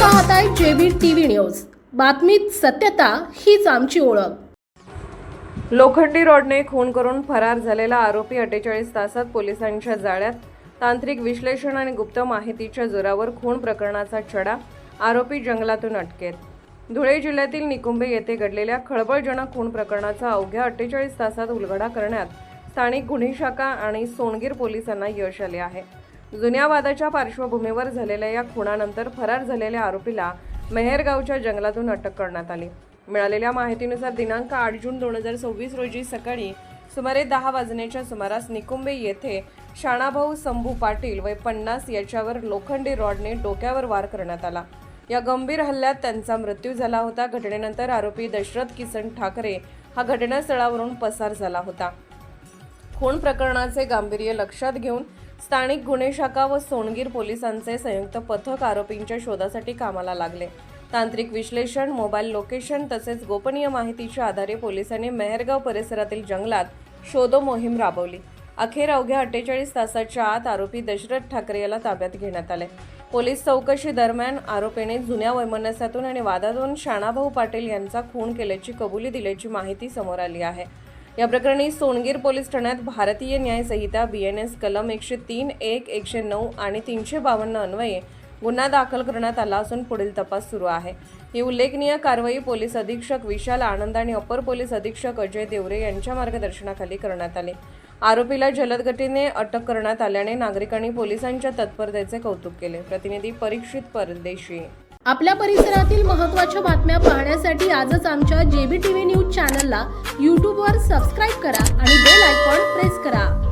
पाहताय JB TV news. बातमीत सत्यता हीच आमची ओळख। लोखंडी रॉडने खून करून फरार झालेला आरोपी 48 तासात पोलिसांच्या जाळ्यात। तांत्रिक विश्लेषण आणि गुप्त माहितीच्या जोरावर खून प्रकरणाचा छडा। आरोपी जंगलातून अटकेत। धुळे जिल्ह्यातील निकुंबे येथे घडलेल्या खळबळजनक खून प्रकरणाचा अवघ्या 48 तासात उलगडा करण्यात स्थानिक गुन्हे शाखा आणि सोनगीर पोलिसांना यश आले आहे। जुन्या वादाच्या पार्श्वभूमीवर झालेल्या या खुनानंतर फरार झालेल्या आरोपीला मेहरगावच्या जंगलातून अटक करण्यात आली। मिळालेल्या माहितीनुसार दिनांक 8 जून 2026 रोजी सकाळी सुमारे 10 वाजण्याच्या सुमारास निकुंबे येथे शाणाभाऊ संभू पाटील वय 50 याच्यावर लोखंडी रॉडने डोक्यावर वार करण्यात आला। या गंभीर हल्ल्यात त्यांचा मृत्यू झाला होता। घटनेनंतर आरोपी दशरथ किसन ठाकरे हा घटनास्थळावरून पसार झाला होता। खून प्रकरणाचे गांभीर्य लक्षात घेऊन स्थानिक गुन्हे शाखा व सोनगीर पोलिसांचे संयुक्त पथक आरोपींच्या शोधासाठी कामाला लागले। तांत्रिक विश्लेषण, मोबाईल लोकेशन तसेच गोपनीय माहितीच्या आधारे पोलिसांनी मेहरगाव परिसरातील जंगलात शोध मोहीम राबवली। अखेर अवघ्या 48 तासाच्या आत आरोपी दशरथ ठाकरे याला ताब्यात घेण्यात आले। पोलीस चौकशी दरम्यान आरोपीने जुन्या वैमनस्यातून आणि वादातून शाणाभाऊ पाटील यांचा खून केल्याची कबुली दिल्याची माहिती समोर आली आहे। या प्रकरणी सोनगीर पोलीस ठाण्यात भारतीय न्याय संहिता BNS कलम 103, 1, 109 आणि 352 अन्वये गुन्हा दाखल करण्यात आला असून पुढील तपास सुरू आहे। ही उल्लेखनीय कारवाई पोलीस अधीक्षक विशाल आनंद आणि अपर पोलीस अधीक्षक अजय देवरे यांच्या मार्गदर्शनाखाली करण्यात आली। आरोपीला जलद गतीने अटक करण्यात आल्याने नागरिकांनी पोलिसांच्या तत्परतेचे कौतुक केले। प्रतिनिधी परीक्षित परदेशी। आपल्या परिसरातील महत्त्वाच्या बातम्या पाहण्यासाठी आजच आमच्या जेबी टीव्ही न्यूज चॅनलला YouTube वर सबस्क्राइब करा आणि बेल आयकॉन प्रेस करा।